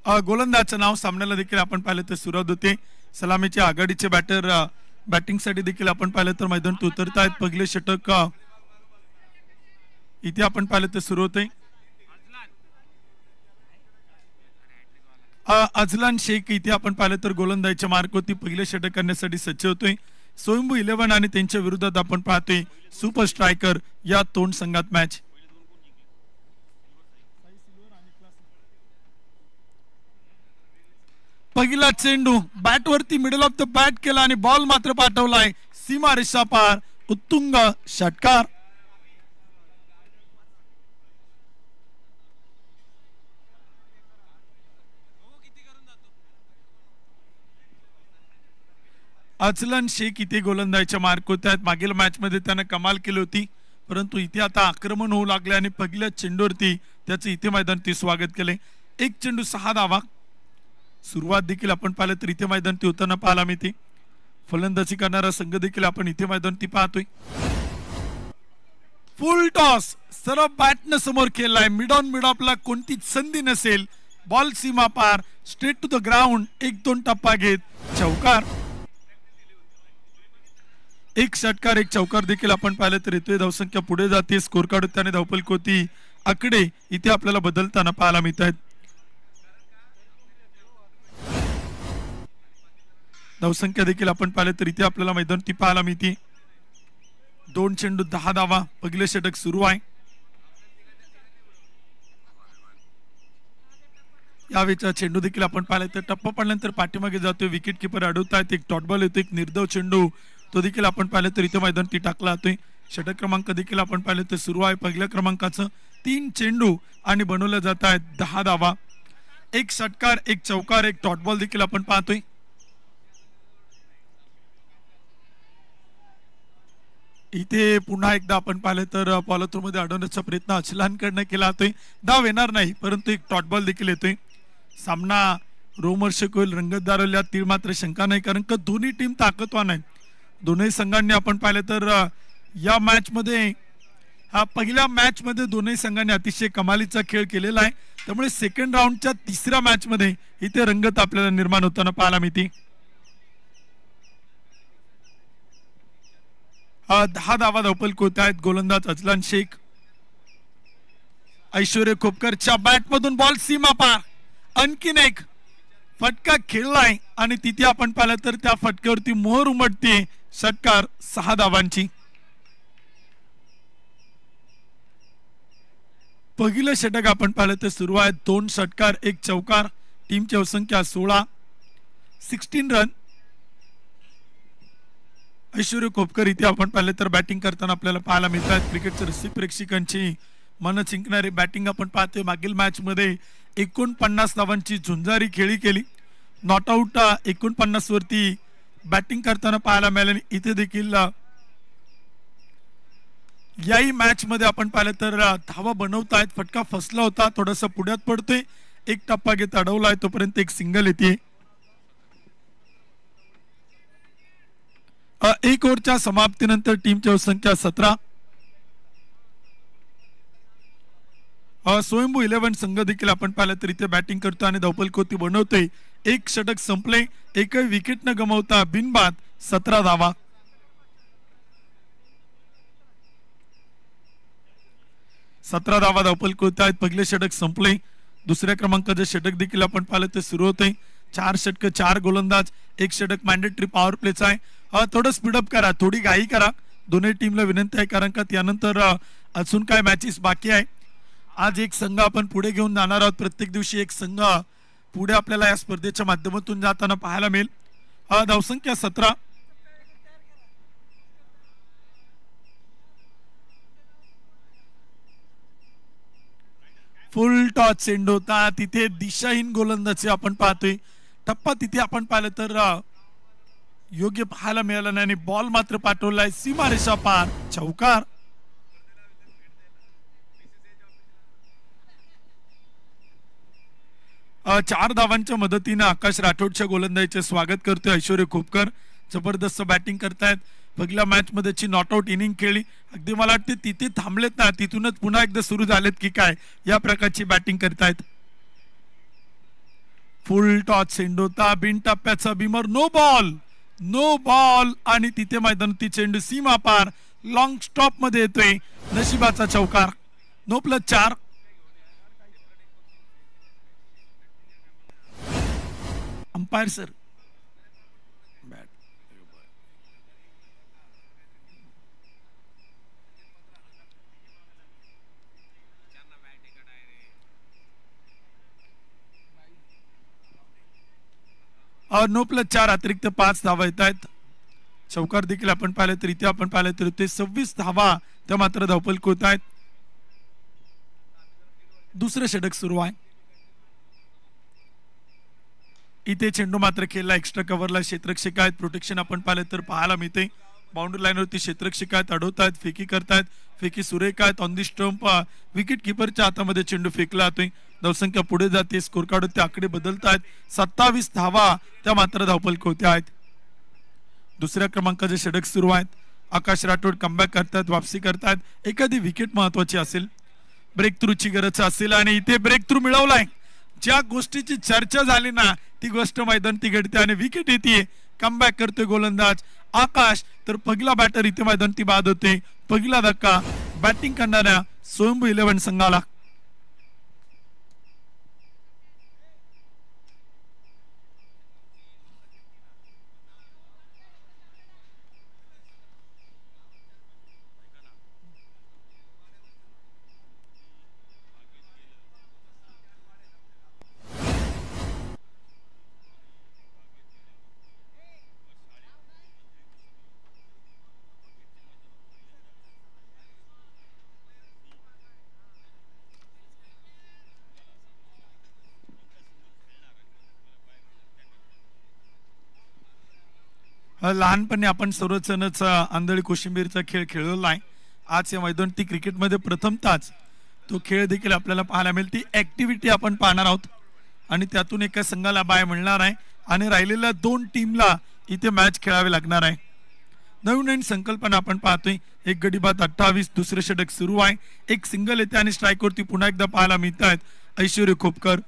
गोलंदाजचं नाव सामन्याला देखील आपण पाहिलं तर सुरुवात होते. सलामीचे आघाडीचे बॅटर बॅटिंगसाठी देखील आपण पाहिलं तर मैदानात उतरत आहेत. पहिले षटक इथे आपण पाहिलं तर सुरू होते. अझलान शेख इथे आपण पाहिलं तर गोलंदाजीच्या मार्कवरती पहिले षटक करण्यासाठी सज्ज होतोय. स्वयंभू 11 आणि त्यांच्या विरोधात आपण पाहतोय सुपर स्ट्रायकर या दोन संघात मॅच. पहिला चेंडू बॅटवरती मिडल ऑफ द बॅट केला आणि बॉल मात्र पाठवलाय सीमा रेषा पार. उत्तुंग षटकार. अझलन शेख इथे गोलंदाजीच्या मार्क होत आहेत. मागील मॅच मध्ये त्यानं कमाल केली होती, परंतु इथे आता आक्रमण होऊ लागले आणि पहिल्या चेंडूवरती त्याचं इथे मैदानात स्वागत केले. एक चेंडू 6 धावा. सुरुवात देखील आपण पाहिलं तर इथे मैदानात होताना पाहायला मिळते. फलंदाजी करणारा संघ देखील आपण इथे मैदानात पाहतोय. फुल टॉस सरळ बॅटनं समोर केलाय. मिड ऑन मिड ऑफला कोणतीच संधी नसेल. बॉल सीमा पार स्ट्रेट टू द ग्राउंड. 1-2 टप्पा घेत चौकार. एक षटकार एक चौकार देखील आपण पाहिलं तर येतोय. धावसंख्या पुढे जाते. स्कोर कार्ड त्याने धावफलक होती आकडे इथे आपल्याला बदलताना पाहायला मिळत आहेत. धावसंख्या देखील आपण पाहिलं तर इथे आपल्याला मैदानात पाहायला मिळते. 2 चेंडू 10 धावा. पहिले षटक सुरू आहे. यावेळेचा चेंडू देखील आपण पाहिलं तर टप्पा पडल्यानंतर पाठीमागे जातोय. विकेट किपर अडवतायत. एक डॉट बॉल येतो. एक निर्धाव चेंडू तो देखील आपण पाहिलं तर इथे मैदानात टाकला जातोय. षटक क्रमांक देखील आपण पाहिलं तर सुरू आहे. पहिल्या क्रमांकाचं 3 चेंडू आणि बनवल्या जात आहेत 10 धावा. एक षटकार एक चौकार एक डॉट बॉल देखील आपण पाहतोय. इथे पुन्हा एकदा आपण पाहिलं तर पॉलोथ्रो मध्ये अडवण्याचा प्रयत्न अचलानकडनं केला जातोय. धाव येणार नाही, परंतु एक डॉट बॉल देखील येतोय. सामना रोमहर्षक होईल. रंगतदार होईल यात तीळ मात्र शंका नाही, कारण का दोन्ही टीम ताकदवान आहे. दोन्ही संघांनी आपण पाहिलं तर या मॅच मध्ये पहिल्या मॅच मध्ये दोन्ही संघांनी अतिशय कमालीचा खेळ केलेला आहे. त्यामुळे सेकंड राऊंडच्या तिसऱ्या मॅच मध्ये इथे रंगत आपल्याला निर्माण होताना पाहायला मिळते. 10 धावा धावफलक होत आहेत. गोलंदाज अझलान शेख. ऐश्वर्य खोपकरच्या बॅट मधून बॉल सीमा पार. आणखीन एक फटका खेळलाय आणि तिथे आपण पाहिलं तर त्या फटक्यावरती मोहर उमटते. षटकार 6 धावांची. पहिलं षटक आपण पाहिलं तर सुरू आहे. 2 षटकार 1 चौकार. टीमची धावसंख्या 16. 16 रन. ऐश्वर्य खोपकर इथे आपण पाहिलं तर बॅटिंग करताना आपल्याला पाहायला मिळतात. क्रिकेटच्या रसिक प्रेक्षकांची मन जिंकणारी बॅटिंग आपण पाहतोय. मागील मॅच मध्ये 49 धावांची झुंजारी खेळी केली. नॉट आउट 49 वरती बॅटिंग करताना पाहायला मिळाले. इथे देखील याही मॅच मध्ये आपण पाहिलं तर धावा बनवतायत. फटका फसला होता, थोडासा पुढ्यात पडतोय. एक टप्पा घेत अडवलाय, तोपर्यंत एक सिंगल येते. 1 ओव्हरच्या समाप्तीनंतर टीमची संख्या 17. स्वयंभू 11 संघ देखील आपण पाहिलं तर इथे बॅटिंग करतो आणि धावफलक बनवतोय. एक षटक संपले. एकही विकेट न गमावता बिनबाद 17 धावा. धावा धावफलक होत आहेत. पहिले षटक संपले. दुसऱ्या क्रमांकाचे षटक देखील आपण पाहिलं तर सुरू होते. 4 षटक 4 गोलंदाज. एक षटक मॅन्डेटरी पॉवर प्लेचा आहे. थोडं स्पीडअप करा, थोडी घाई करा. दोन्ही टीमला विनंती आहे, कारण का त्यानंतर अजून काय मॅचेस बाकी आहे. आज एक संघ आपण पुढे घेऊन जाणार आहोत. प्रत्येक दिवशी एक संघ पुढे आपल्याला या स्पर्धेच्या माध्यमातून जाताना पाहायला मिळेल. धावसंख्या 17. फुल टॉस चेंडू होता. तिथे दिशाहीन गोलंदाजी आपण पाहतोय. टप्पा तिथे आपण पाहिलं तर योग्य पाहायला मिळालं नाही आणि बॉल मात्र पाठवलाय सीमारेषा पार. चौकार. चार धावांच्या मदतीने आकाश राठोडच्या गोलंदाजीचे स्वागत करतोय ऐश्वर्य खोपकर. जबरदस्त बॅटिंग करतायत. पहिल्या मॅच मध्ये नॉट आउट इनिंग खेळली. अगदी मला वाटते तिथे थांबलेत ना, तिथूनच पुन्हा एकदा सुरू झालेत की काय, या प्रकारची बॅटिंग करतायत. फुल टॉस चेंडू होता बिन टप्प्याचा बिमर नो बॉल आणि तिथे मैदानाती चेंडू सीमा पार लॉंग स्टॉप मध्ये येतोय नशिबाचा चौकार 9+4 अंपायर सर और 9+4 अतिरिक्त 5 धावा येत आहेत चौकार देखील आपण पाहिले तर इथे आपण पाहिले तर ते 26 धावा त्या मात्र धावपल होत आहेत दुसरं षटक सुरू आहे इथे चेंडू मात्र खेळला एक्स्ट्रा कव्हरला क्षेत्ररक्षक आहेत प्रोटेक्शन आपण पाहिलं तर पाहायला मिळते बाउंड्री लाईनवरती क्षेत्ररक्षक आहेत अडवतायत फेकी करतायत फेकी सुरेख आहेत ऑन दी स्टंप विकेट किपरच्या हातामध्ये चेंडू फेकला जातोय धावसंख्या पुढे जाते स्कोर कार्ड ते आकडे बदलतायत 27 धावा त्या मात्र धावपलक होत्या आहेत दुसऱ्या क्रमांकाचे षटक सुरू आहेत आकाश राठोड कमबॅक करतात वापसी करतात एखादी विकेट महत्वाची असेल ब्रेक थ्रूची गरज असेल आणि इथे ब्रेक थ्रू मिळवलाय ज्या गोष्टीची चर्चा झाली ना ती गोष्ट मैदानात घडते आणि विकेट येते कमबॅक करतोय गोलंदाज आकाश तर पहिला बॅटर इथे मैदानात बाद होते पहिला धक्का बॅटिंग करणाऱ्या स्वयंभू 11 संघाला लहानपणी आपण सर्वजणच आंधळी कोशिंबीरचा खेळ खेळलेला आहे आज या मैदानात क्रिकेटमध्ये प्रथमतःच तो खेळ देखील आपल्याला पाहायला मिळेल ती ऍक्टिव्हिटी आपण पाहणार आहोत आणि त्यातून एका संघाला बाय मिळणार आहे आणि राहिलेल्या 2 टीमला इथे मॅच खेळावे लागणार आहे नवीन संकल्पना आपण पाहतोय एक गडी बाद 28 दुसरे षटक सुरू आहे एक सिंगल येते आणि स्ट्राईकवरती पुन्हा एकदा पाहायला मिळत आहेत ऐश्वर्य खोपकर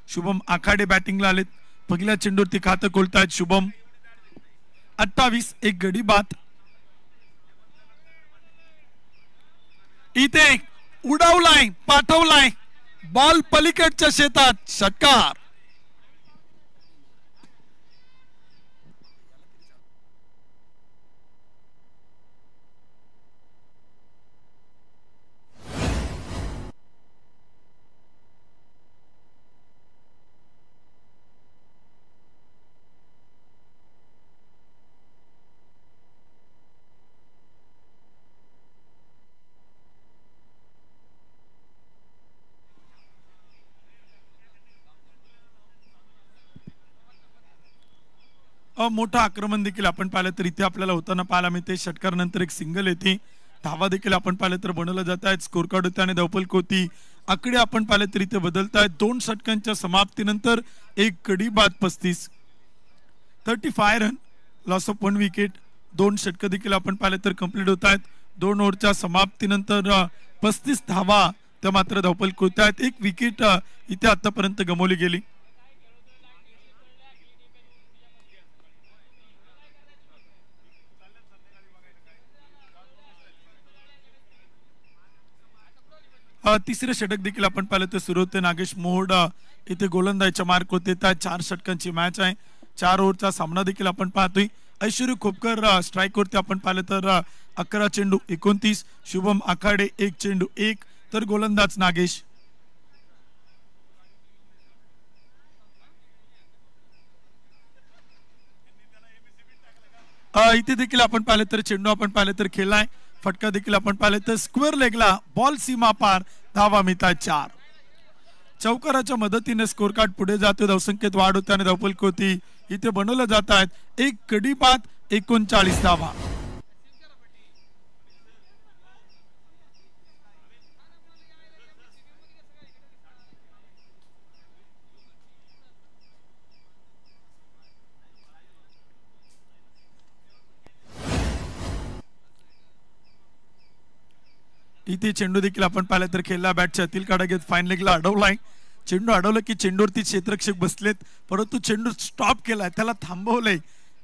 शुभम आखाडे बॅटिंगला आलेत पहिल्या चेंडूवरती खातं खोलतायत शुभम 28 एक गडी बाद इथे उडवलाय पाठवलाय बॉल पलीकडच्या शेतात षटकार मोठं आक्रमण देखील आपण पाहिलं तर इथे आपल्याला होताना पाहायला मिळते षटकारानंतर एक सिंगल येते धावा देखील आपण पाहिलं तर बनवलं जात आहेत स्कोर कार्ड होते आणि धावपलक होती आकडे आपण पाहिलं तर इथे बदलत आहेत 2 षटकांच्या समाप्तीनंतर एक गडी बाद 35 रन लॉस ऑफ 1 विकेट 2 षटक देखील आपण पाहिलं तर कंप्लीट होत आहेत 2 ओव्हरच्या समाप्तीनंतर 35 धावा त्या मात्र धावपलक होत आहेत एक विकेट इथे आतापर्यंत गमावली गेली तिसरे षटक देखील आपण पाहिलं तर सुरू होते नागेश मोहोड इथे गोलंदाजीच्या मार्क होते 4 षटकांची मॅच आहे 4 ओव्हरचा सामना देखील आपण पाहतोय ऐश्वर्य खोपकर स्ट्राईक वरती आपण पाहिलं तर 11 चेंडू 29 शुभम आखाडे 1 चेंडू 1 तर गोलंदाज नागेश इथे देखील आपण पाहिलं तर चेंडू आपण पाहिलं तर खेळलाय फटका देखील आपण पाहिले तर स्क्वेअर लेगला बॉल सीमा पार धावा मिळतात 4 चौकाराच्या मदतीने स्कोर कार्ड पुढे जातो धावसंख्येत वाढ होते आणि धावपलक होती इथे बनवलं जात आहेत एक गडी बाद 39 धावा इथे चेंडू देखील आपण पाहिलं तर खेळला बॅटच्या अतील काढा घेत फाईन लेगला अडवलाय चेंडू अडवलं की चेंडूवरती क्षेत्ररक्षक बसलेत, परंतु चेंडू स्टॉप केलाय, त्याला थांबवलंय,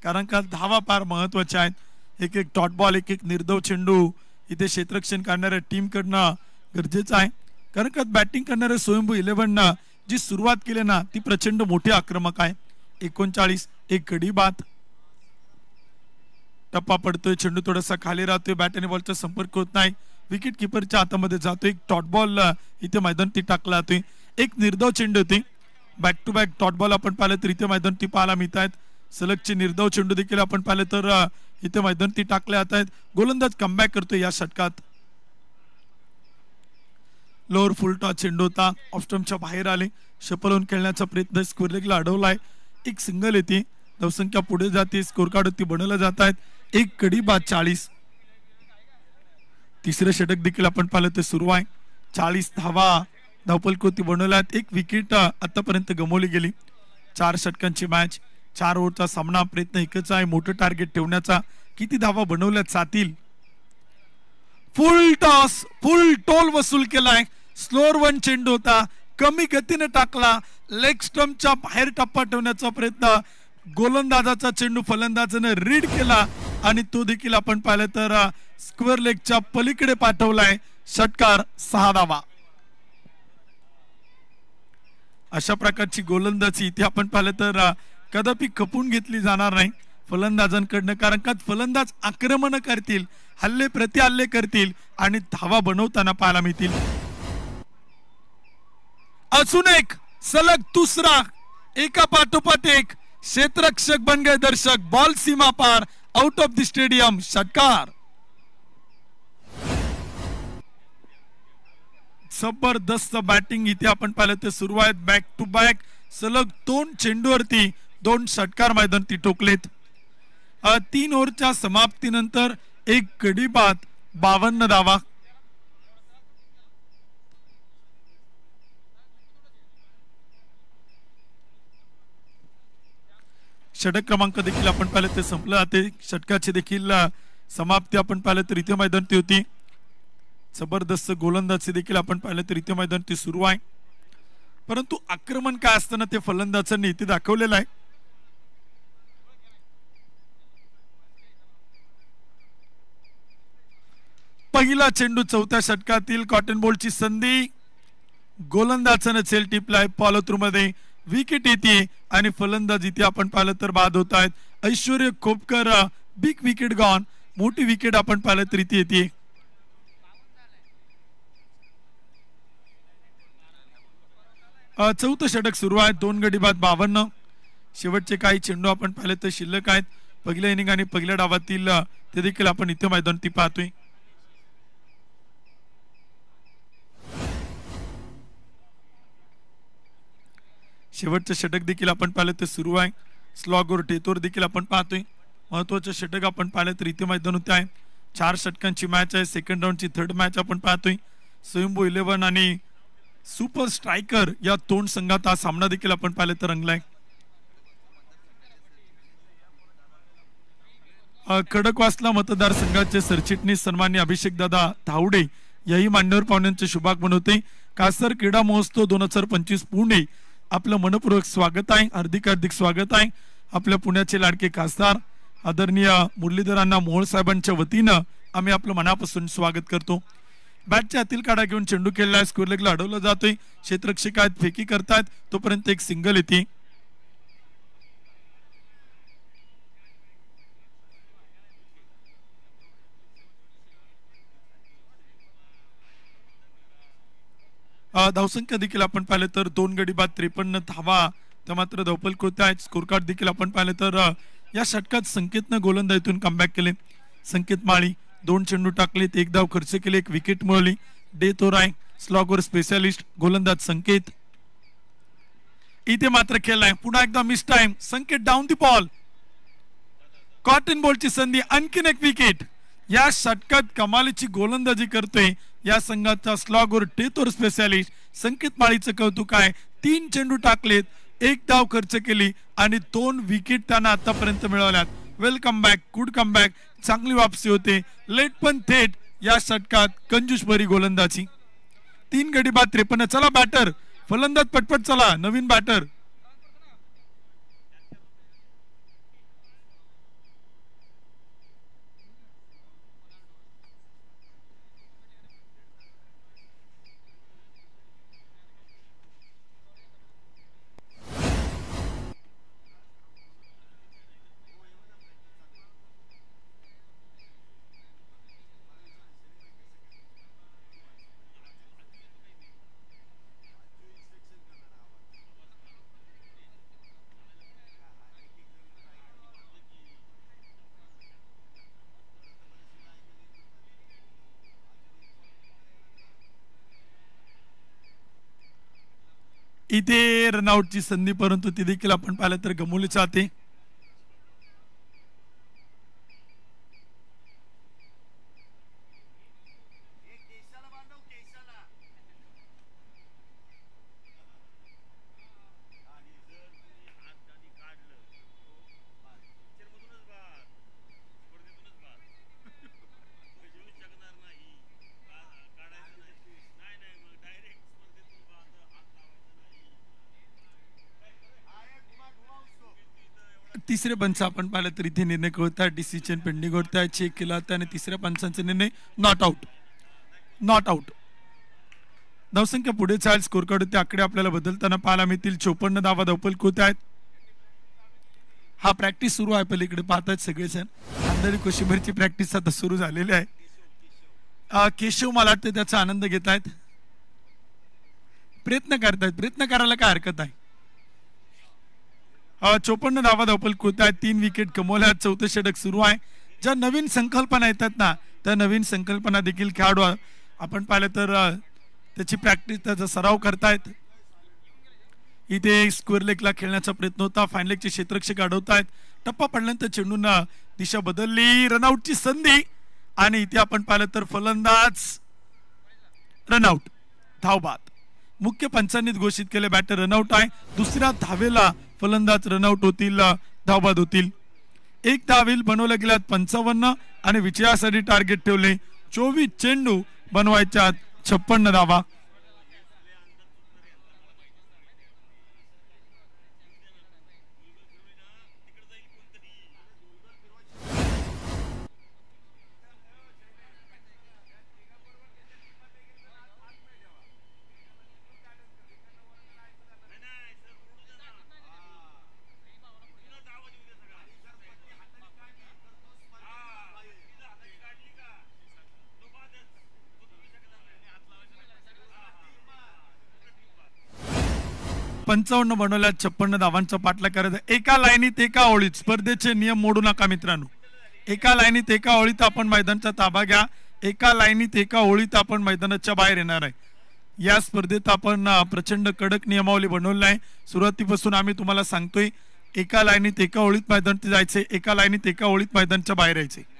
कारण का धावा फार महत्वाच्या आहेत. एक एक डॉट बॉल, एक एक निर्धाव चेंडू इथे क्षेत्ररक्षण करणाऱ्या टीम कडनं गरजेचं आहे, कारण का बॅटिंग करणाऱ्या स्वयंभू 11 जी सुरुवात केली ना ती प्रचंड मोठी आक्रमक आहे. 39 एक गडी बाद, टप्पा पडतोय, चेंडू थोडासा खाली राहतोय, बॅट आणि बॉलचा संपर्क होत नाही, विकेट किपरच्या हातामध्ये जातोय. एक डॉट बॉल इथे मैदानात टाकला जातोय, एक निर्धाव चेंडू होती. Back to back dot ball आपण पाहिलं तर इथे मैदानात पाहायला मिळत आहेत. सलगचे निर्धाव चेंडू देखील आपण पाहिलं तर इथे मैदानात टाकले जात आहेत. गोलंदाज कमबॅक करतोय या षटकात. लोअर फुल टॉस चेंडू होता, ऑफ स्टंपच्या बाहेर आले, शपलवून खेळण्याचा प्रयत्न स्क्वेअर लेगला अडवलाय, एक सिंगल येते, धावसंख्या पुढे जाते, स्कोर कार्ड ती बनवल्या जात आहेत. एक गडी बाद 40. तिसरं षटक देखील आपण पाहिलं तर सुरू आहे. 40 धावा धावपलकोती बनवल्यात, एक विकेट आतापर्यंत गमावली गेली. 4 षटकांची मॅच, 4 ओव्हरचा सामना, प्रयत्न एकच आहे मोठं टार्गेट ठेवण्याचा. किती धावा बनवल्यात जातील. फुल टॉस, फुल टोल वसूल केलाय, स्लोअर वन चेंडू होता, कमी गतीने टाकला, लेग स्टंपच्या बाहेर टप्पा ठेवण्याचा प्रयत्न, गोलंदाजाचा चेंडू फलंदाजाने रीड केला आणि तो देखील आपण पाहिलं तर स्क्वेअर लेगच्या पलीकडे पाठवलाय. षटकार 6 धावा. अशा प्रकारची गोलंदाजी इथे आपण पाहिलं तर कदापि खपून घेतली जाणार नाही फलंदाजांकडनं, कारण का फलंदाज आक्रमण करतील, हल्ले प्रति हल्ले करतील आणि धावा बनवताना पाहायला मिळतील. अजून एक सलग दुसरा, एका पाठोपाठ एक, क्षेत्ररक्षक बन गए दर्शक, बॉल सीमा पार, आउट ऑफ द स्टेडियम. षटकार. जबरदस्त बॅटिंग इथे आपण पाहिलं ते सुरू आहेत. बॅक टू बॅक सलग 2 चेंडूवरती 2 षटकार मैदानात ठोकलेत. 3 ओव्हरच्या समाप्तीनंतर एक गडी बाद, 52 धावा. षटक क्रमांक देखील आपण पाहिलं ते संपलं जाते. षटकाची देखील समाप्ती आपण पाहिलं तर इथे मैदानात होती. जबरदस्त गोलंदाजी देखील आपण पाहिलं तर इथे मैदानात सुरू आहे, परंतु आक्रमण काय असताना ते फलंदाजांनी इथे दाखवलेलं आहे. पहिला चेंडू चौथ्या षटकातील कॉटन बॉलची संधी, गोलंदाजाने चेल टिपलाय, फॉलो थ्रू मध्ये विकेट येते आणि फलंदाज इथे आपण पाहिलं तर बाद होत आहेत. ऐश्वर्य खोपकर बिग विकेट गॉन, मोठी विकेट आपण पाहिलं तर इथे येते. चौथं षटक सुरू आहे, 2 गडी बाद 52. शेवटचे काही चेंडू आपण पाहिले तर शिल्लक आहेत. पहिल्या इनिंग आणि पहिल्या डावातील ते देखील आपण इथे मैदानात पाहतोय. शेवटचं षटक देखील आपण पाहिलं तर सुरू आहे. स्लॉगवर टेतोर देखील आपण पाहतोय. महत्वाचं षटक आपण पाहिलं तर इथे मैदान होते आहे. 4 षटकांची मॅच आहे. सेकंड राऊंडची थर्ड मॅच आपण पाहतोय. स्वयंभू 11 आणि सुपर स्ट्रायकर या 2 संघात हा सामना देखील आपण पाहिलं तर रंगलाय. खडकवासला मतदारसंघाचे सरचिटणीस सन्मान्य अभिषेक दादा धावडे याही मान्यवर पाहुण्यांचे शुभागमन होते. कासर क्रीडा महोत्सव 2025 पुणे आपलं मनपूर्वक स्वागत आहे, हार्दिक हार्दिक स्वागत आहे. आपल्या पुण्याचे लाडके खासदार आदरणीय मुरलीधरांना मोहोळ साहेबांच्या वतीनं आम्ही आपलं मनापासून स्वागत करतो. बॅटच्या आतील काढा घेऊन चेंडू खेळलाय, स्क्वेअर लेगला अडवला जातोय. क्षेत्ररक्षक आहेत, फेकी करतायत, तोपर्यंत एक सिंगल येते. धावसंख्या देखील आपण पाहिलं तर 2 गडी बाद 53 धावा, त्या मात्र धावपल कोणत्या आहेत. स्कोर कार्ड देखील आपण पाहिलं तर या षटकात संकेतनं गोलंदाजीतून कमबॅक केले. संकेत माळी 2 चेंडू टाकलेत, 1 धाव खर्च केले, 1 विकेट मिळवली. डेथ ओव्हर आहे, स्लॉगवर स्पेशालिस्ट गोलंदाज संकेत इथे मात्र खेळलाय. पुन्हा एकदा mistime, Sanket down the ball, caught and बॉलची संधी, आणखीन एक विकेट. या षटकात कमालीची गोलंदाजी करतोय या संघाचा स्लॉगवर टेतोर स्पेशालिस्ट संकेत माळीचं कौतुक आहे. 3 चेंडू टाकलेत, 1 धाव खर्च केली आणि 2 विकेट त्यांना आतापर्यंत मिळवल्यात. Welcome back, good comeback, चांगली वापसी होते. लेट पण थेट या षटकात कंजूसभरी गोलंदाजी. 3 गडी बाद 53. चला बॅटर फलंदाज पटपट चला, नवीन बॅटर. इथे रनआउटची संधी, परंतु ती देखील आपण पाहिलं तर गमवली जाते. तिसरे पंच आपण पाहिलं तर इथे निर्णय कळतात, डिसिजन पेंडिंग होता, चेक केला आणि तिसऱ्या पंचांचा निर्णय नॉट आउट. Not out. धावसंख्या पुढे चाल, स्कोर कार्ड ते आकडे आपल्याला बदलताना पाहायला मिळतील. 54 धावा धावपल होत आहेत. हा प्रॅक्टिस सुरू आहे, पलीकडे पाहतात सगळेजण. अंधारी कोशिंबीरची प्रॅक्टिस आता सुरू झालेली आहे. केशव मला वाटतं त्याचा आनंद घेत आहेत, प्रयत्न करतायत. प्रयत्न करायला काय हरकत आहे. 54 धावा धावपल होत आहेत, 3 विकेट कमवल्या. 4थं षटक सुरू आहे. ज्या नवीन संकल्पना येतात ना, त्या नवीन संकल्पना देखील खेळाडू आपण पाहिलं तर त्याची प्रॅक्टिस, त्याचा सराव करतायत. इथे स्क्वेअर लेगला खेळण्याचा प्रयत्न होता. फाईन लेगचे क्षेत्ररक्षक अडवतायत. टप्पा पडल्यानंतर चेंडून दिशा बदलली. रनआउटची संधी आणि इथे आपण पाहिलं तर फलंदाज रनआउट, धावबाद. मुख्य पंचांनी घोषित केले बॅटर रनआउट आहे. दुसऱ्या धावेला फलंदाज रनआउट होतील, धावबाद होतील. एक धावेल बनवल्या गेल्यात 55 आणि विजयासाठी टार्गेट ठेवले 24 चेंडू बनवायच्यात 56 धावा. पंचावन्न बनवल्या 56 धावांचा पाठलाग करायचा. एका लाईनीत एका ओळीत. स्पर्धेचे नियम मोडू नका मित्रांनो. एका लाईनीत एका ओळीत आपण मैदानाचा ताबा घ्या. एका लाईनीत एका ओळीत आपण मैदानाच्या बाहेर येणार आहे. या स्पर्धेत आपण प्रचंड कडक नियमावली बनवली आहे. सुरुवातीपासून आम्ही तुम्हाला सांगतोय, एका लाईनीत एका ओळीत मैदानात जायचे, एका लाईनीत एका ओळीत मैदानाच्या बाहेर यायचे.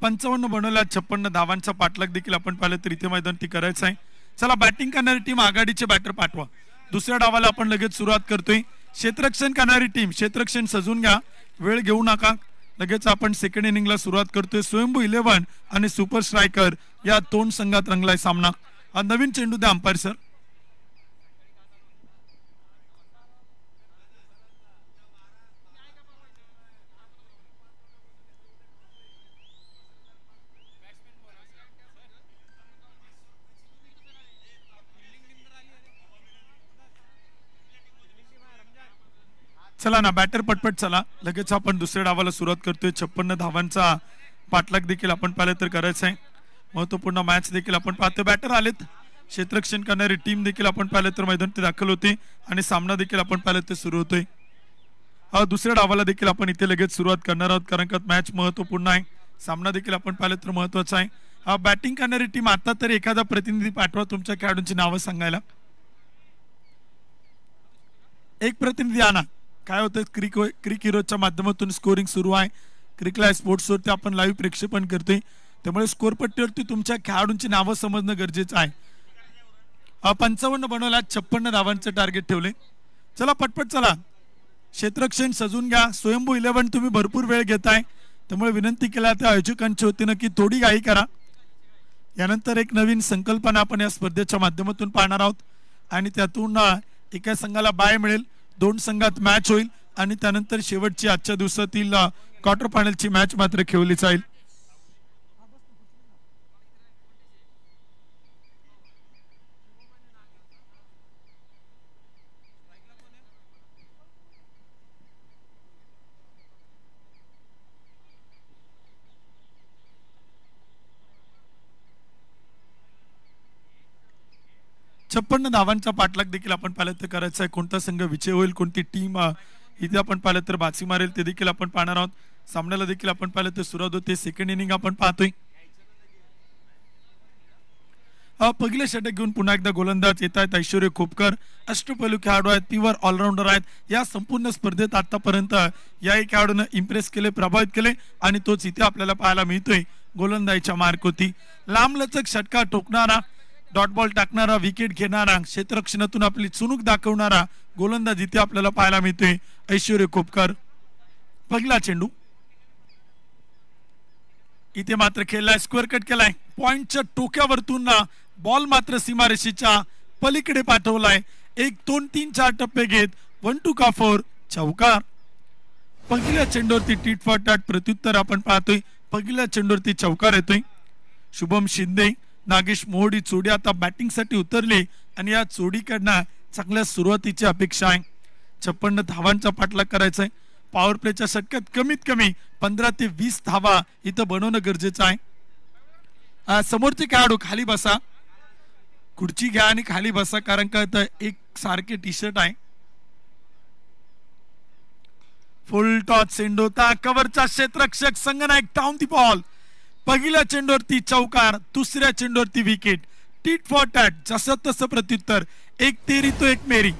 पंचावन्न बनवल्या 56 धावांचा पाठलाग देखील आपण पाहिलं तर इथे मैदानात करायचं आहे. चला, बॅटिंग करणारी टीम आघाडीचे बॅटर पाठवा. दुसऱ्या डावाला आपण लगेच सुरुवात करतोय. क्षेत्ररक्षण करणारी टीम क्षेत्ररक्षण सजून घ्या, वेळ घेऊ नका. लगेच आपण सेकंड इनिंगला सुरुवात करतोय. स्वयंभू 11 आणि सुपर स्ट्रायकर या 2 संघात रंगलाय सामना. नवीन चेंडू द्या अंपायर सर. चला ना, बॅटर पटपट चला. लगेच आपण दुसऱ्या डावाला सुरुवात करतोय. 56 धावांचा पाठलाग देखील आपण पाहिलं तर करायचं आहे. महत्वपूर्ण मॅच देखील आपण पाहतो. बॅटर आलेत. क्षेत्ररक्षण करणारी टीम देखील आपण पाहिलं तर मैदानात दाखल होते आणि सामना देखील आपण पाहिलं तर सुरू होतोय. दुसऱ्या डावाला देखील आपण इथे लगेच सुरुवात करणार आहोत, कारण का मॅच महत्वपूर्ण आहे. सामना देखील आपण पाहिलं तर महत्वाचा आहे. बॅटिंग करणारी टीम आता तर एखादा प्रतिनिधी पाठवा तुमच्या खेळाडूंची नावं सांगायला. एक प्रतिनिधी आणा. काय होतं, क्रिक हिरोच्या माध्यमातून स्कोरिंग सुरू आहे. क्रिकलाय स्पोर्ट्सवरती आपण लाईव्ह प्रक्षेपण करतोय, त्यामुळे स्कोरपट्टीवरती तुमच्या खेळाडूंची नावं समजणं गरजेचं आहे. 55 बनवला, 56 धावांचं टार्गेट ठेवले. चला पटपट चला, क्षेत्ररक्षण सजून घ्या. स्वयंभू 11 तुम्ही भरपूर वेळ घेताय, त्यामुळे विनंती केल्या त्या आयोजकांच्या वतीनं की थोडी घाई करा. यानंतर एक नवीन संकल्पना आपण या स्पर्धेच्या माध्यमातून पाहणार आहोत आणि त्यातून एका संघाला बाय मिळेल, 2 संघात मॅच होईल आणि त्यानंतर शेवटची आजच्या दिवसातील क्वार्टर फायनलची मॅच मात्र खेळली जाईल. छप्पन्न धावांचा पाठलाग देखील आपण पाहिलं तर करायचा आहे. कोणता संघ विजय होईल, कोणती टीम इथे आपण पाहिलं तर बाजी मारेल ते देखील आपण पाहणार आहोत. सामन्याला देखील आपण पाहिलं तर सुरुवात होते, सेकंड इनिंग आपण पाहतोय. पहिलं षटक घेऊन पुन्हा एकदा गोलंदाज येत आहेत ऐश्वर्य खोपकर. अष्टपैलू खेळाडू आहेत, प्युअर ऑलराऊंडर आहेत. या संपूर्ण स्पर्धेत आतापर्यंत याही खेळाडूनं इम्प्रेस केले, प्रभावित केले आणि तोच इथे आपल्याला पाहायला मिळतोय. गोलंदाजीच्या मार्क होती, लांबलचक षटका ठोकणारा, डॉट बॉल टाकणारा, विकेट घेणारा, क्षेत्ररक्षणातून आपली चुणूक दाखवणारा गोलंदाज इथे आपल्याला पाहायला मिळतोय ऐश्वर्य खोपकर. पहिला चेंडू इथे मात्र खेळलाय, स्क्वेअर कट केलाय, पॉइंटच्या टोक्यावरतून बॉल मात्र सीमारेषेच्या पलीकडे पाठवलाय. 1 2 3 4 टप्पे घेत 1 2 का 4 चौकार. पहिल्या चेंडूवरती टीट फॉर टॅट प्रत्युत्तर आपण पाहतोय. पहिल्या चेंडूवरती चौकार येतोय. शुभम शिंदे, नागेश मोहोडी जोडी आता बॅटिंग साठी उतरली आणि या जोडीकडनं चांगल्या सुरुवातीची अपेक्षा आहे. 56 धावांचा पाठलाग करायचा आहे. पॉवर प्लेच्या षटकात कमीत कमी 15 ते 20 धावा इथं बनवणं गरजेचं आहे. समोरचे खेळाडू खाली बसा, खुर्ची घ्या आणि खाली बसा, कारण का एक सारखे टी शर्ट आहे. फुल टॉस चेंडू होता, कव्हरचा क्षेत्ररक्षक संगनायक डाऊन दी बॉल. पहिल्या चेंडूवरती चौकार, दुसऱ्या चेंडूवरती विकेट. टीट फॉर टॅट, जसं तसं प्रत्युत्तर. 1 तेरी तो 1 मेरी.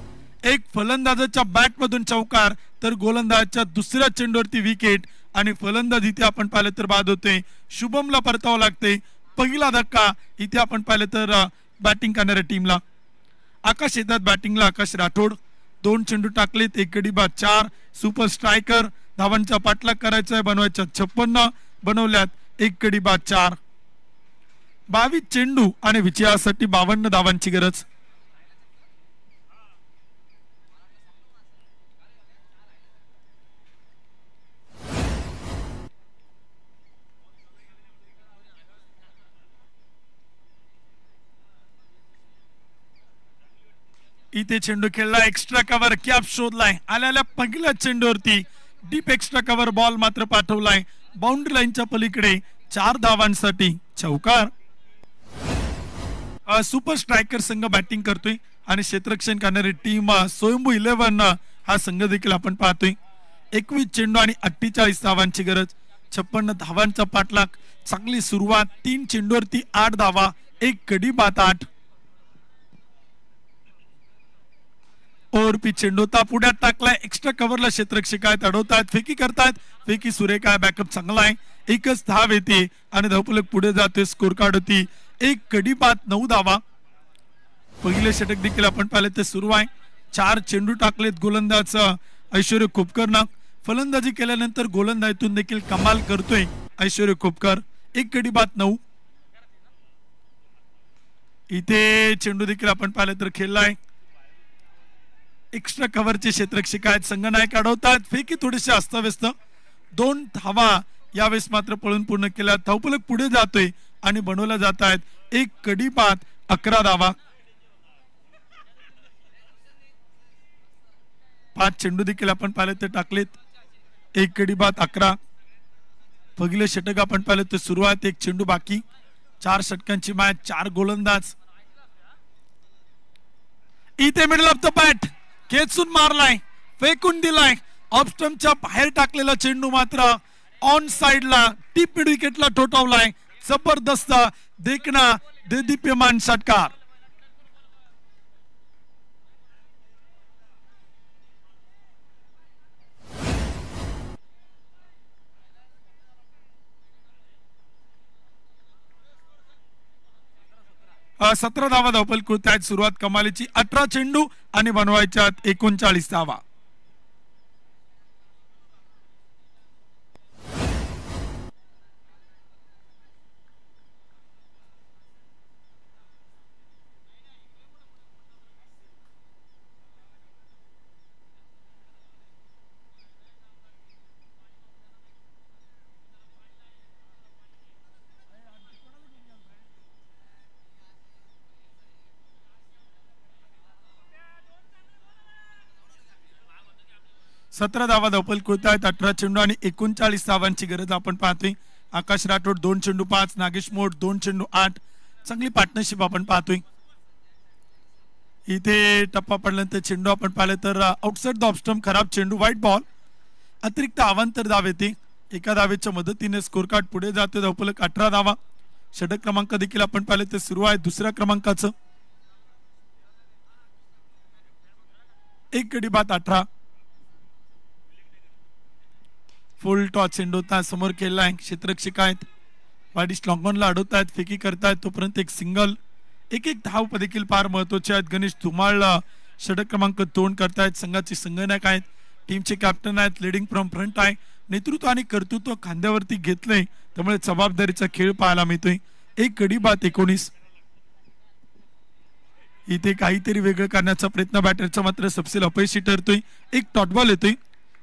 एक फलंदाजाच्या बॅट मधून चौकार तर गोलंदाजाच्या दुसऱ्या चेंडूवरती विकेट आणि फलंदाज इथे आपण पाहिलं तर बाद होते. शुभमला परतावं लागते. पहिला धक्का इथे आपण पाहिलं तर बॅटिंग करणाऱ्या टीमला. आकाश येतात बॅटिंगला, आकाश राठोड. 2 चेंडू टाकलेत, 1 गडी बाद 4. सुपर स्ट्रायकर, धावांचा पाठलाग करायचा आहे, बनवायच्या 56 बनवल्यात, 1 गडी बाद 4. 22 चेंडू आणि विजयासाठी 52 धावांची गरज. इथे चेंडू खेळला, एक्स्ट्रा कव्हर कॅप शोधलाय. आलेल्या पहिल्या चेंडूवरती डीप एक्स्ट्रा कव्हर बॉल मात्र पाठवलाय बाउंड्री लाईनच्या पलीकडे. 4 धावांसाठी चौकार. सुपर स्ट्रायकर संघ बॅटिंग करतोय आणि क्षेत्ररक्षण करणारी टीम स्वयंभू 11 हा संघ देखील आपण पाहतोय. 21 चेंडू आणि 48 धावांची गरज. 56 धावांचा पाठलाग, चांगली सुरुवात. 3 चेंडूवरती 8 धावा, 1 गडी बाद 8. ओव्हर पिच चेंडू होता, पुढ्यात टाकलाय, एक्स्ट्रा कव्हरला क्षेत्ररक्षक आहेत, अडवतायत, फेकी करतायत. फेकी सुरेख आहे, बॅकअप चांगला आहे. 1च धाव येते आणि धावफलक पुढे जाते. स्कोर कार्ड होती 1 गडी बाद 9 धावा. पहिले षटक देखील आपण पाहिले ते सुरू आहे. 4 चेंडू टाकलेत गोलंदाज ऐश्वर्य खोपकरनं. फलंदाजी केल्यानंतर गोलंदाजीतून देखील कमाल करतोय ऐश्वर्य खोपकर. 1 गडी बाद 9. इथे चेंडू देखील आपण पाहिले तर खेळलाय. एक्स्ट्रा कव्हरचे क्षेत्ररक्षक आहेत, संगनायक अडवतात, फेकी थोडेसे अस्ताव्यस्त. 2 धावा यावेळेस मात्र पळून पूर्ण केल्या. धावफलक पुढे जातोय आणि बनवल्या जात आहेत 1 गडी बाद 11 धावा. 5 चेंडू देखील आपण पाहिले ते टाकलेत, 1 गडी बाद 11. पहिले षटक आपण पाहिलं तर सुरुवात, 1 चेंडू बाकी. 4 षटकांची मॅच, 4 गोलंदाज. इथे मिडल ऑफ द बॅट खेचून मारलाय, फेकून दिलाय. ऑफ स्टंपच्या बाहेर टाकलेला चेंडू मात्र ऑन साइडला टीप मिड विकेटला ठोठावलाय. जबरदस्त देखना देदीप्यमान षटकार. 17 धावा धावपल कृत आहेत. सुरुवात कमालीची 18 चेंडू आणि बनवायच्यात 39 धावा. सतरा धावा धावपल कृत आहेत. 18 चेंडू आणि 39 धावांची गरज आपण पाहतोय. आकाश राठोड 2 चेंडू 5, नागेश मोड 2 चेंडू 8. चांगली पार्टनरशिप आपण पाहतोय. इथे टप्पा पडल्यानंतर चेंडू आपण पाहिले तर आउटसाइड द ऑफ स्टंप खराब चेंडू, व्हाईट बॉल. अतिरिक्त अवांतर धाव येते. एका धावेच्या मदतीने स्कोर कार्ड पुढे जातो. धावफलक 18 धावा. षटक क्रमांक देखील आपण पाहिले ते सुरू आहे दुसऱ्या क्रमांकाचं. एक गडी बाद 18. फुल टॉस चेंडू होता समोर खेळलाय. क्षेत्ररक्षक आहेत वाडी स्लॉंगॉनला अडवतायत, फेकी करतायत. तोपर्यंत एक सिंगल. एक धाव देखील फार महत्वाचे आहेत. गणेश धुमाळ षटक क्रमांक 2 करतायत. संघाचे संगणक आहेत, टीमचे कॅप्टन आहेत. लिडिंग फ्रॉम फ्रंट आहे. नेतृत्व आणि कर्तृत्व खांद्यावरती घेतलंय, त्यामुळे जबाबदारीचा खेळ पाहायला मिळतोय. एक गडी बाद 19. इथे काहीतरी वेगळं करण्याचा प्रयत्न बॅटरचा मात्र सपसेल अपयशी ठरतोय. एक डॉट बॉल येतोय.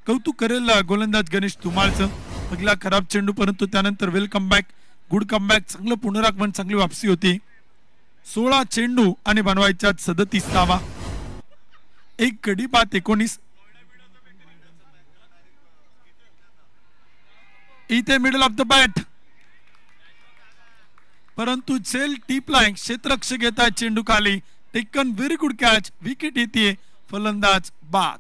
कौतुक करेल गोलंदाज गणेश धुमाळचं. पहिला खराब चेंडू, परंतु त्यानंतर वेल कमबॅक, गुड कमबॅक, चांगलं पुनरागमन, चांगली वापसी होती. 16 चेंडू आणि बनवायच्या 37 धावा. एक गडी बाद 19. इथे मिडल ऑफ द बॅट, परंतु झेल टीप लाईन. क्षेत्ररक्षक येत आहे चेंडू खाली. Taken very good catch. Wicket येते. फलंदाज बाद.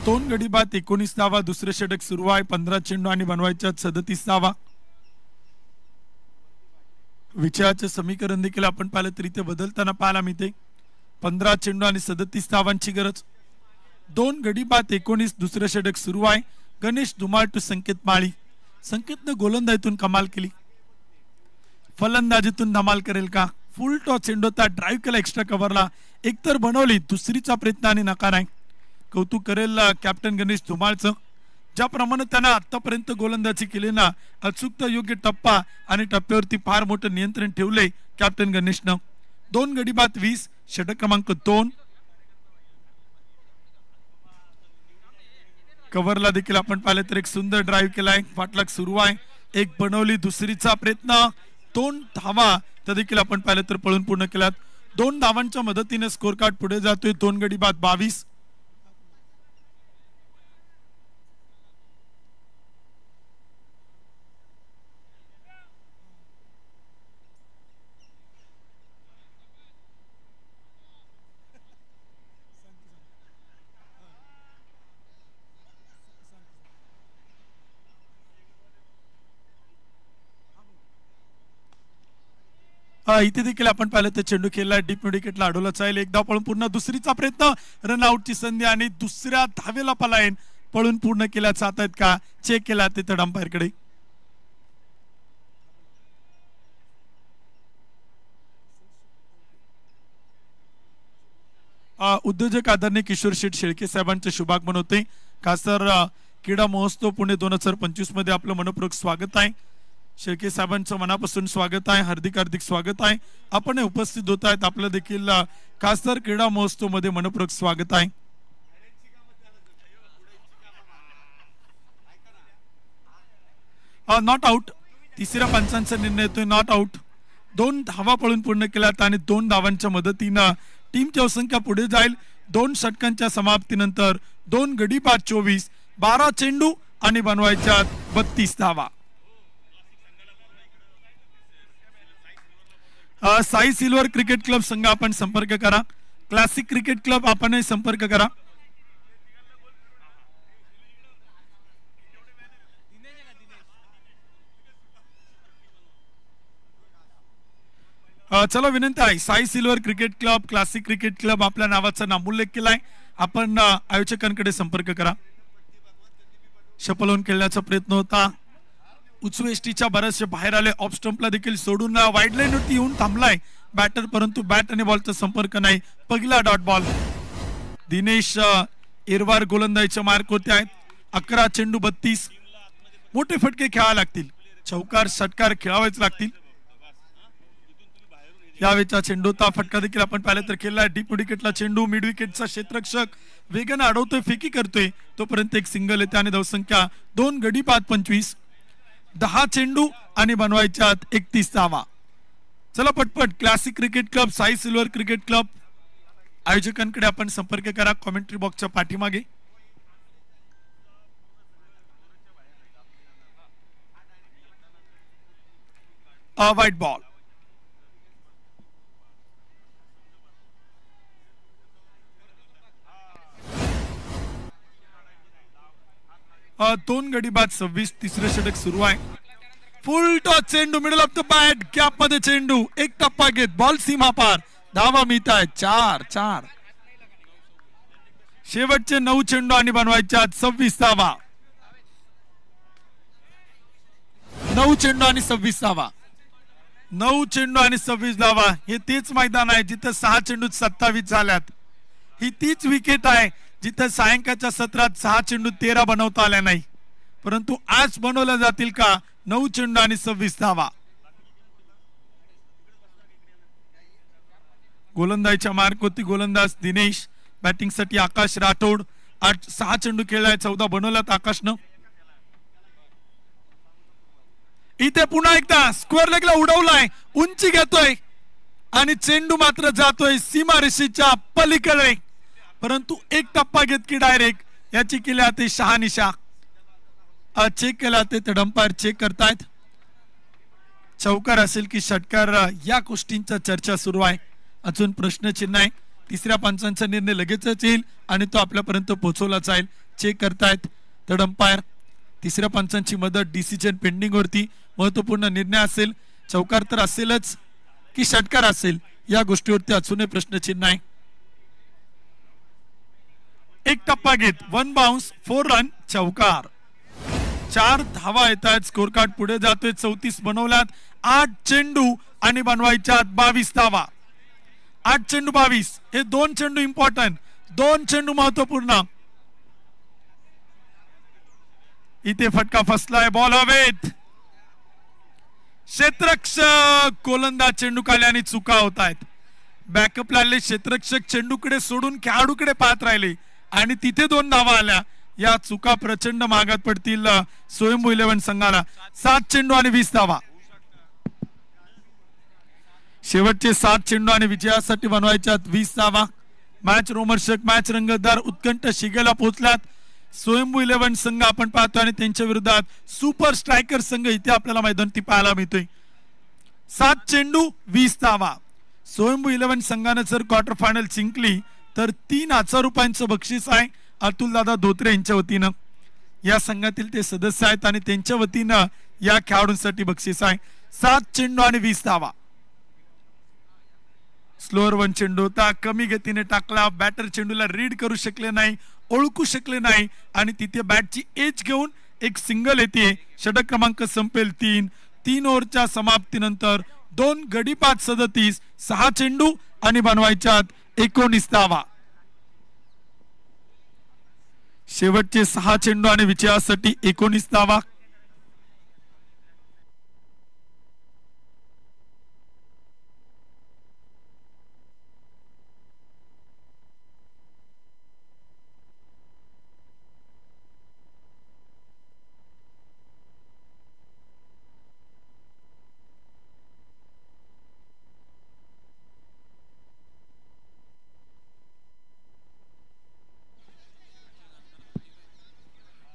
दोन गडी बाद 19 धावा. दुसरे षटक सुरू आहे. 15 चेंडू आणि बनवायच्या 37 धावा. विजयाचं समीकरण देखील आपण पाहिलं तरी ते बदलताना पाहायला मिळते. 15 चेंडू आणि 37 धावांची गरज. 2 गडी बाद 19. दुसरे षटक सुरू आहे. गणेश धुमाळ टू संकेत माळी. संकेतनं गोलंदाजीतून कमाल केली, फलंदाजीतून धमाल करेल का? फुल टॉस चेंडू होता, ड्राईव्ह केला एक्स्ट्रा कव्हरला. एकतर बनवली, दुसरीचा प्रयत्न आणि नकार आहे. कौतुक करेल कॅप्टन गणेश धुमाळचं. ज्याप्रमाणे त्यानं आतापर्यंत गोलंदाजी केली ना, अचूकता, योग्य टप्पा आणि टप्प्यावरती फार मोठं नियंत्रण ठेवलंय कॅप्टन गणेशनं. 2 गडी बाद 20. षटक क्रमांक 2. कव्हरला देखील आपण पाहिलं तर एक सुंदर ड्राईव्ह केलाय. फाटलाक सुरू आहे. एक बनवली, दुसरीचा प्रयत्न. 2 धावा त्या देखील आपण पाहिलं तर पळून पूर्ण केल्यात. 2 धावांच्या मदतीने स्कोर कार्ड पुढे जातोय. 2 गडी बाद 22. इथे देखील आपण पाहिलं तर चेंडू खेळला डीप मिड विकेटला अडवला जाईल. एक धाव पळून पूर्ण. दुसरीचा प्रयत्न, रन आउटची संधी आणि दुसऱ्या धावेला पलायन पळून पूर्ण केल्या जात आहेत का चेक केला तिथे अंपायरकडे. उद्योजक आदरणीय किशोर शेठ शेळके साहेबांचे शुभागमन होते. खासदार क्रीडा महोत्सव पुणे 2025 मध्ये आपलं मनपूर्वक स्वागत आहे. शेळके साहेबांचं मनापासून स्वागत आहे. हार्दिक हार्दिक स्वागत आहे. आपण उपस्थित होत आहेत. आपलं देखील खासदार क्रीडा महोत्सव मध्ये मनपूर्वक स्वागत आहे. Not out. तिसऱ्या पंचांचा निर्णय येतोय. Not out. 2 धावा पळून पूर्ण केल्यात आणि 2 धावांच्या मदतीनं टीमची संख्या पुढे जाईल. 2 षटकांच्या समाप्तीनंतर 2 गडी बाद 24. 12 चेंडू आणि बनवायच्या 32 धावा. साई सिल्वर क्रिकेट क्लब संघ आपण संपर्क करा. क्लासिक क्रिकेट क्लब आपणही संपर्क करा. चला विनंती आहे, Sai silver cricket club, classic cricket club आपल्या नावाचा नामोल्लेख केलाय. आपण आयोजकांकडे संपर्क करा. शपलवून खेळण्याचा प्रयत्न होता, उचू एसटीच्या बऱ्याचशे बाहेर आले, ऑफ स्टंपला देखील सोडून वाईड लाईन वरती येऊन थांबलाय बॅटर, परंतु बॅट आणि बॉलचा संपर्क नाही. पहिला डॉट बॉल. दिनेश इरवार गोलंदाजीच्या मार्क होते आहेत. 11 चेंडू 32. मोठे फटके खेळावे लागतील, चौकार षटकार खेळावेच लागतील. यावेळेचा चेंडूचा फटका देखील आपण पाहिलं तर खेळलाय. डीप विकेटला चेंडू, मिड विकेटचा क्षेत्ररक्षक वेगाने अडवतोय, फेकी करतोय, तोपर्यंत एक सिंगल येते आणि धावसंख्या 2 गडी बाद 25. 10 चेंडू आणि बनवायच्यात 31 धावा. चला पटपट classic cricket club, Sai silver cricket club आयोजकांकडे आपण संपर्क करा. कॉमेंट्री बॉक्सच्या पाठीमागे व्हाईट बॉल. दोन गडी बाद 26. तिसरे षटक सुरू आहे. फुल टॉस चेंडू, middle of the bat, gap मध्ये चेंडू, एक टप्पा घेत बॉल सीमा पार, धावा मिळत आहे 4-4. शेवटचे 9 चेंडू आणि बनवायच्या 26 धावा. 9 चेंडू आणि 26 धावा. 9 चेंडू आणि 26 धावा. हे तेच मैदान आहे जिथे 6 चेंडूत 27 झाल्यात. ही तीच विकेट आहे जिथे सायंकाळच्या सत्रात 6 चेंडू 13 बनवता आल्या नाही, परंतु आज बनवल्या जातील का? 9 चेंडू आणि 26 धावा. गोलंदाजीच्या मार्क होती गोलंदाज दिनेश, बॅटिंग साठी आकाश राठोड. 6 चेंडू खेळलाय, 14 बनवल्यात आकाशनं. इथे पुन्हा एकदा स्क्वेअर लेगला उडवलाय, उंची घेतोय आणि चेंडू मात्र जातोय सीमारेषेच्या पलीकडे, परंतु एक टप्पा घेत की डायरेक्ट याची केल्या ते शहानिशा. चेक केला ते डंपायर चेक करतायत. चौकार असेल की षटकार या गोष्टींचा चर्चा सुरू आहे. अजून प्रश्नचिन्ह आहे. तिसऱ्या पंचांचा निर्णय लगेचच येईल आणि तो आपल्यापर्यंत पोहोचवला जाईल. चेक करतायत तर अंपायर. तिसऱ्या पंचांची मदत, डिसिजन पेंडिंग वरती महत्वपूर्ण निर्णय असेल. चौकार तर असेलच की षटकार असेल या गोष्टीवरती अजूनही प्रश्नचिन्ह आहे. एक टप्पा घेत 1 बाउन्स 4 रन चौकार. 4 धावा येत आहेत. स्कोर कार्ड पुढे जातोय. 34 बनवल्यात. 8 चेंडू आणि बनवायच्या 22 धावा. 8 चेंडू 22. हे 2 चेंडू इम्पॉर्टंट, 2 चेंडू महत्वपूर्ण. इथे फटका फसलाय, बॉल हवेत. क्षेत्ररक्षक गोलंदाज चेंडू काढल्याने चुका होत आहेत. बॅकअपला आले क्षेत्ररक्षक चेंडूकडे सोडून खेळाडूकडे पाहत राहिले आणि तिथे 2 धावा आल्या. या चुका प्रचंड महागात पडतील स्वयंभू 11 संघाला. 7 चेंडू आणि 20 धावा. शेवटचे 7 चेंडू आणि विजयासाठी बनवायच्यात 20 धावा. मॅच रोमर्षक, मॅच रंगतदार, उत्कंठ शिगेला पोहोचल्यात. स्वयंभू 11 संघ आपण पाहतो आणि त्यांच्या विरोधात सुपर स्ट्रायकर संघ इथे आपल्याला मैदानी पाहायला मिळतोय. 7 चेंडू 20 धावा. स्वयंभू 11 संघाने जर क्वार्टर फायनल जिंकली तर 3,000 रुपयांचं बक्षीस आहे अतुल दादा धोत्रे यांच्या वतीनं. या संघातील ते सदस्य आहेत आणि त्यांच्या वतीनं या खेळाडूंसाठी बक्षीस आहे. 7 चेंडू आणि 20 धावा. स्लोअर 1 चेंडू होता, कमी गतीने टाकला. बॅटर चेंडूला रीड करू शकले नाही, ओळखू शकले नाही आणि तिथे बॅटची एज घेऊन एक सिंगल येते. षटक क्रमांक संपेल 3. 3 ओव्हरच्या समाप्तीनंतर 2 गडी बाद 37. 6 चेंडू आणि बनवायच्यात 19 धावा. शेवटचे 6 चेंडू आणि विजयासाठी 19 धावा.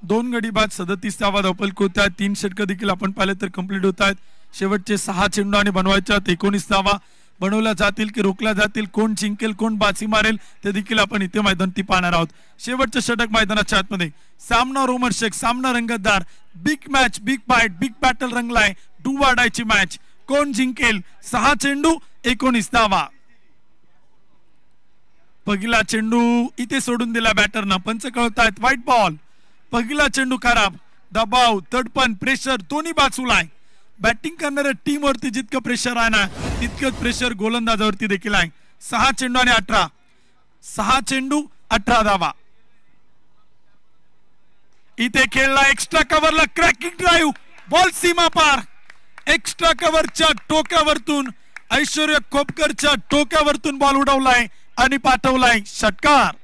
दोन गडी बाद 37 धावा धावफलक होत आहेत. 3 षटक देखील आपण पाहिले तर कंप्लीट होत आहेत. शेवटचे 6 चेंडू आणि बनवायच्यात 19 धावा. बनवल्या जातील की रोखल्या जातील, कोण जिंकेल कोण बाजी मारेल ते देखील आपण इथे मैदानात पाहणार आहोत. शेवटचं षटक मैदानाच्या आतमध्ये, सामना रोमहर्षक, सामना रंगतदार, big match, big fight, big battle रंगलाय. डू ऑर डायची मॅच. कोण जिंकेल? 6 चेंडू 19 धावा. पहिला चेंडू इथे सोडून दिला बॅटरनं. पंच कळतायत व्हाईट बॉल. पहिला चेंडू खराब. दबाव, तडपण, प्रेशर दोन्ही बाजूला आहे. बॅटिंग करणाऱ्या टीम वरती जितकं प्रेशर आहे ना तितकंच प्रेशर गोलंदाजावरती देखील आहे. 6 चेंडू आणि 18. 6 चेंडू 18 धावा. इथे खेळला एक्स्ट्रा कव्हरला क्रॅकिंग ड्राईव्ह. बॉल सीमा पार. एक्स्ट्रा कव्हरच्या टोक्यावरतून, ऐश्वर्या खोपकरच्या टोक्यावरतून बॉल उडवलाय आणि पाठवलाय षटकार.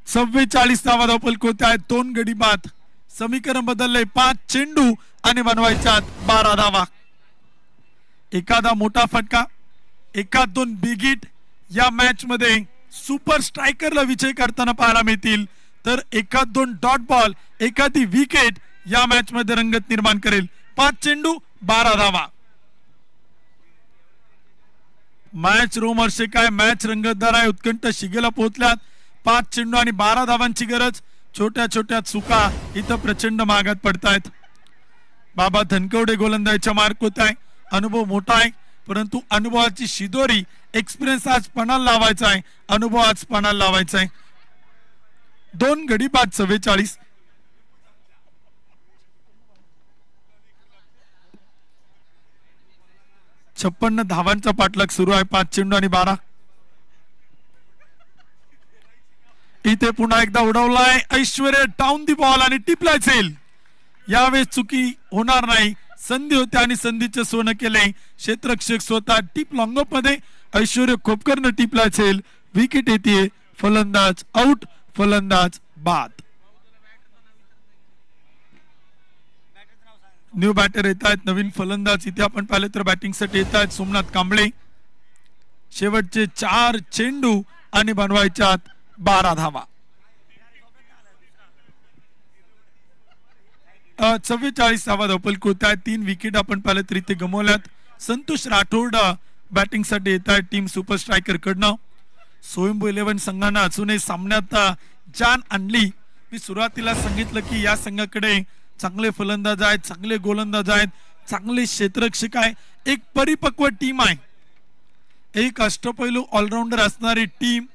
44 धावा धावपल आहेत. 2 गडी बाद. समीकरण बदललंय. 5 चेंडू आणि बनवायच्यात 12 धावा. एखादा मोठा फटका, एखाद 2 बिग हिट या मॅच मध्ये सुपर स्ट्रायकरला विजय करताना पाहायला मिळतील, तर एखाद 2 डॉट बॉल, एखादी विकेट या मॅच मध्ये रंगत निर्माण करेल. 5 चेंडू 12 धावा. मॅच रोमहर्षक आहे, मॅच रंगतदार आहे. उत्कंठ शिगेला पोहोचल्यात. 5 चेंडू आणि 12 धावांची गरज. छोट्या छोट्या चुका इथं प्रचंड मागात पडतायत. बाबा धनकवडे गोलंदाजीच्या मार्क होत आहे. अनुभव मोठा आहे, परंतु अनुभवाची शिदोरी, एक्सपिरियन्स आज पणाला लावायचा आहे. अनुभव आज पणाला लावायचा आहे. 2 गडी बाद. 44. छप्पन्न धावांचा पाठलाग सुरू आहे. 5 चेंडू आणि 12. इथे पुन्हा एकदा उडवलाय ऐश्वर्या. डाऊन दी बॉल आणि टिपलाय सेल. यावेळेस चुकी होणार नाही. संधी होते आणि संधीचे सोनं केले क्षेत्ररक्षक स्वतः. टिप लॉंगअप मध्ये ऐश्वर्या खोपकरनं टिपलाय सेल. विकेट येते. फलंदाज आउट, फलंदाज बाद. न्यू बॅटर येत आहेत. नवीन फलंदाज इथे आपण पाहिले तर बॅटिंग साठी येत आहेत. सोमनाथ कांबळे. शेवटचे 4 चेंडू आणि बनवायच्यात 12 धावा. 44 धावा धावपल होत आहेत. 3 विकेट आपण पाहिले तरी ते गमावल्यात. संतोष राठोड बॅटिंग साठी येत आहेत टीम सुपर स्ट्रायकर कडनं. स्वयंभू 11 संघानं अजूनही सामन्यात जान आणली. मी सुरुवातीला सांगितलं की या संघाकडे चांगले फलंदाज आहेत, चांगले गोलंदाज आहेत, चांगले क्षेत्ररक्षक आहे. एक परिपक्व टीम आहे. एक अष्टपैलू ऑलराऊंडर असणारी टीम,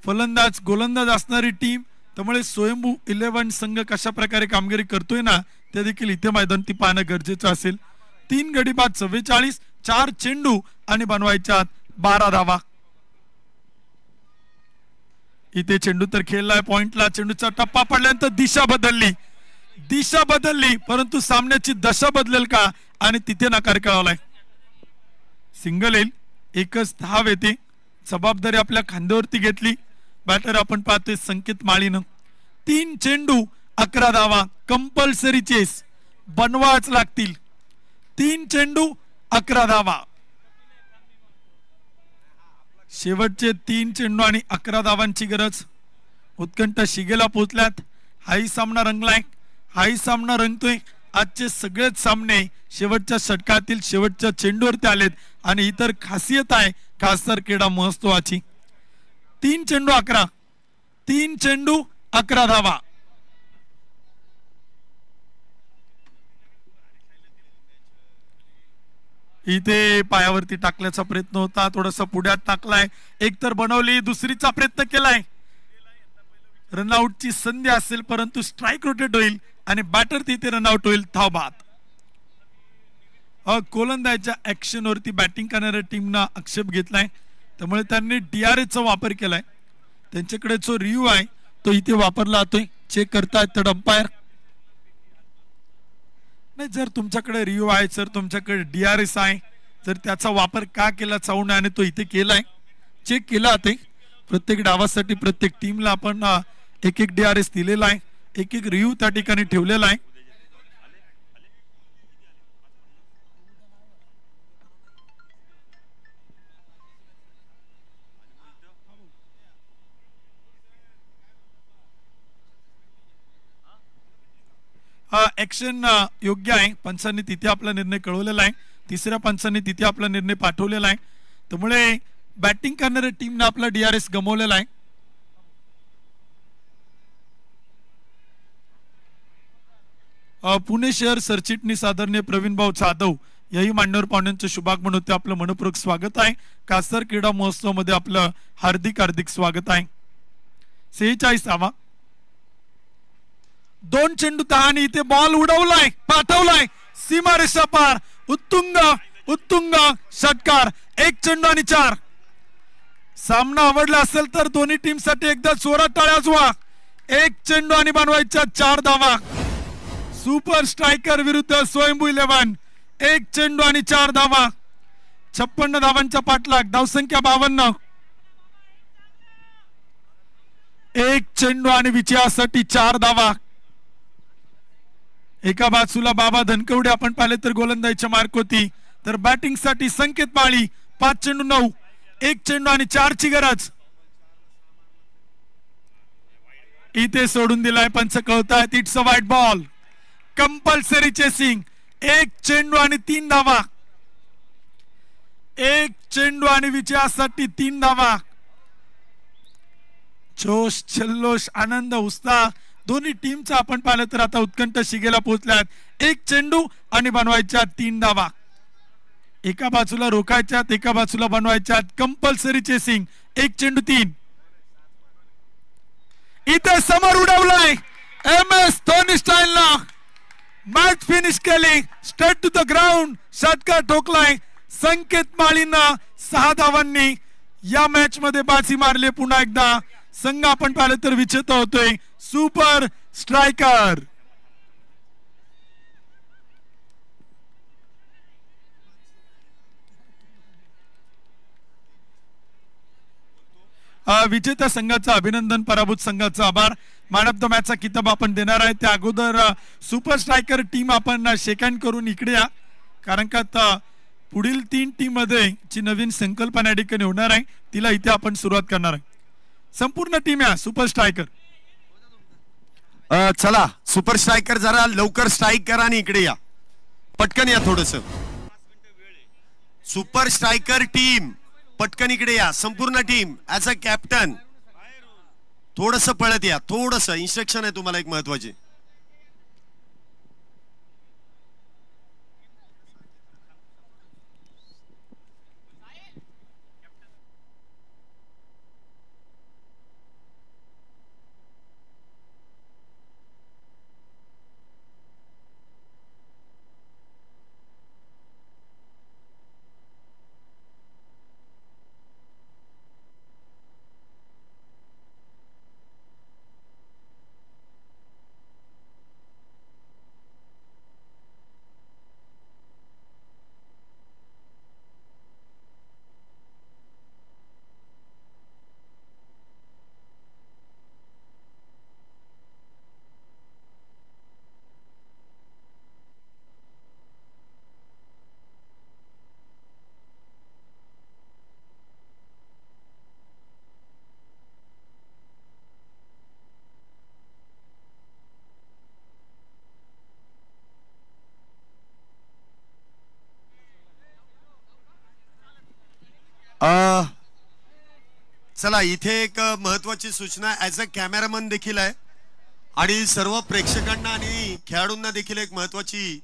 फलंदाज गोलंदाज असणारी टीम. त्यामुळे स्वयंभू 11 संघ कशा प्रकारे कामगिरी करतोय ना ते देखील इथे मैदानात पाहणं गरजेचं असेल. 3 गडी बाद. 44. 4 चेंडू आणि बनवायच्यात 12 धावा. इथे चेंडू तर खेळलाय पॉइंटला. चेंडूचा टप्पा पडल्यानंतर दिशा बदलली, परंतु सामन्याची दशा बदलेल का आणि तिथे नकार कळवलाय. सिंगल येईल. 1च धाव येते. जबाबदारी आपल्या खांद्यावरती घेतली बॅटर. आपण पाहतोय संकेत माळीनं. 3 चेंडू 11 धावा. कंपल्सरी चेस बनवाच लागतील. 3 चेंडू 11 धावा. शेवटचे 3 चेंडू आणि 11 धावांची गरज. उत्कंठ शिगेला पोहोचल्यात. हाही सामना रंगलाय, हाही सामना रंगतोय. आजचे सगळेच सामने शेवटच्या षटकातील शेवटच्या चेंडूवरती आलेत आणि इतर खासियत आहे खासदार क्रीडा महोत्सवाची. 3 चेंडू 11. 3 चेंडू 11 धावा. इथे पायावरती टाकल्याचा प्रयत्न होता, थोडासा पुढ्यात टाकलाय. एक तर बनवली, दुसरीचा प्रयत्न केलाय. रनआउटची संधी असेल परंतु स्ट्राइक रोटेट होईल आणि बॅटर तिथे रनआउट होईल. धाव बाद. गोलंदाजाच्या ऍक्शन वरती बॅटिंग करणाऱ्या टीमना आक्षेप घेतलाय, त्यामुळे त्यांनी DRS चा वापर केलाय. त्यांच्याकडे जो रिव्ह्यू आहे तो इथे वापरला जातोय. चेक करतायत तर अंपायर नाही. जर तुमच्याकडे रिव्ह्यू आहे, जर तुमच्याकडे DRS आहे, जर त्याचा वापर का केला चावून आणि तो इथे केलाय, चेक केला जाते. प्रत्येक डावासाठी प्रत्येक टीमला आपण एक DRS दिलेला आहे, एक रिव्ह्यू त्या ठिकाणी ठेवलेला आहे. ऍक्शन योग्य आहे. पंचांनी तिथे आपला निर्णय कळवलेला आहे. तिसऱ्या पंचाने तिथे आपला निर्णय पाठवलेला आहे. त्यामुळे बॅटिंग करणाऱ्या टीमने आपला DRS गमावलेला आहे. पुणे शहर सरचिटणीस आदरणीय प्रवीण भाऊ जाधव याही मान्यवर पाहुण्यांचं शुभागमन होते. आपलं मनपूर्वक स्वागत आहे. कासर क्रीडा महोत्सवामध्ये आपलं हार्दिक हार्दिक स्वागत आहे. 46 2 चेंडू 10 आणि इथे बॉल उडवलाय, पाठवलाय सीमारेषा पार. उत्तुंग उत्तुंग षटकार. 1 चेंडू आणि 4. सामना आवडला असेल तर दोन्ही टीम साठी एकदा जोरात टाळ्या वाजवा. 1 चेंडू आणि बनवायच्या 4 धावा. सुपर स्ट्रायकर विरुद्ध स्वयंभू 11. 1 चेंडू आणि 4 धावा. 56 धावांचा पाठलाग. धावसंख्या 52. 1 चेंडू आणि विजयासाठी 4 धावा. एका बाजूला बाबा धनकवडे आपण पाहिले तर गोलंदाजीच्या मार्क होती, तर बॅटिंग साठी संकेत माळी. 5 चेंडू 9. 1 चेंडू आणि 4 ची गरज. इथे सोडून दिलाय. पंच कळतायत it's a white ball. Compulsory chasing. 1 चेंडू आणि 3 धावा. 1 चेंडू आणि विजयासाठी 3 धावा. जोश जल्लोष आनंद उत्साह दोन्ही टीमचा आपण पाहिलं तर आता उत्कंठ शिगेला पोहोचल्यात. 1 चेंडू आणि बनवायच्या 3 धावा. एका बाजूला रोखायच्यात, एका बाजूला बनवायच्यात. Compulsory chasing. 1 चेंडू 3. इथे समोर उडवलाय MS धोनी स्टाईलला. मॅच फिनिश केली. Straight to the ground. षटकार ठोकलाय. संकेत माळींना 6 धावांनी या मॅच मध्ये बाजी मारली. पुन्हा एकदा संघ आपण पाहिलं तर विजेता होतोय. Super striker. विजेत्या संघाचं अभिनंदन, पराभूत संघाचं आभार. मॅन ऑफ द मॅचचा किताब आपण देणार आहे. त्या अगोदर सुपर स्ट्रायकर टीम आपण शेक हँड करून इकडे या, कारण का आता पुढील 3 टीम मध्ये जी नवीन संकल्पना या ठिकाणी होणार आहे तिला इथे आपण सुरुवात करणार आहे. संपूर्ण टीम या सुपर स्ट्रायकर. चला सुपर स्ट्रायकर जरा लवकर स्ट्राईक करा आणि इकडे या, पटकन या थोडस. सुपर स्ट्रायकर टीम पटकन इकडे या. संपूर्ण टीम ऍज अ कॅप्टन थोडस पळत या. थोडस इन्स्ट्रक्शन आहे तुम्हाला एक महत्वाची. चला इथे एक महत्वाची सूचना ऍज अ कॅमेरामन देखील आहे आणि सर्व प्रेक्षकांना आणि खेळाडूंना देखील एक महत्वाची